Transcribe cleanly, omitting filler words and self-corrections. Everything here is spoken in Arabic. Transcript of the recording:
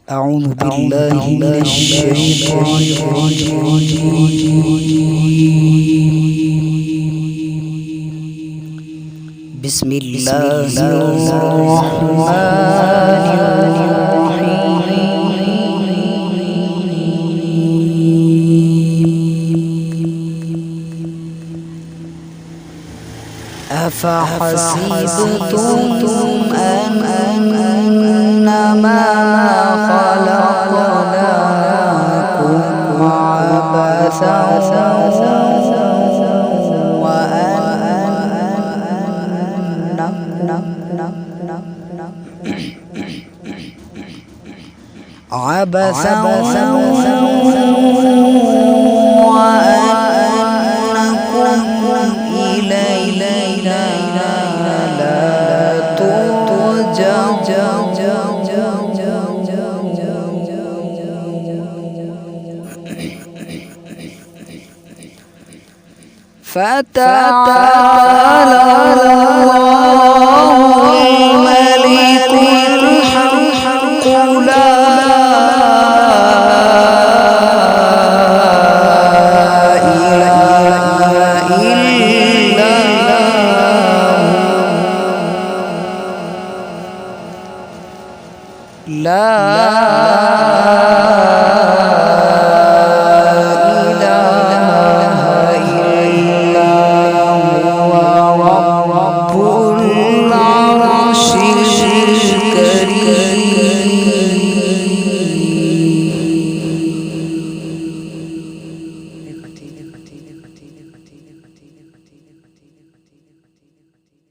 أعوذ بالله من الشيطان الرجيم. بسم الله الرحمن الرحيم. أفحسبتم أنما خلقناكم عبثا وأنكم إلينا لا ترجعون. فتعالى الله الملك الحق لا إله إلا هو رب العرش الكريم.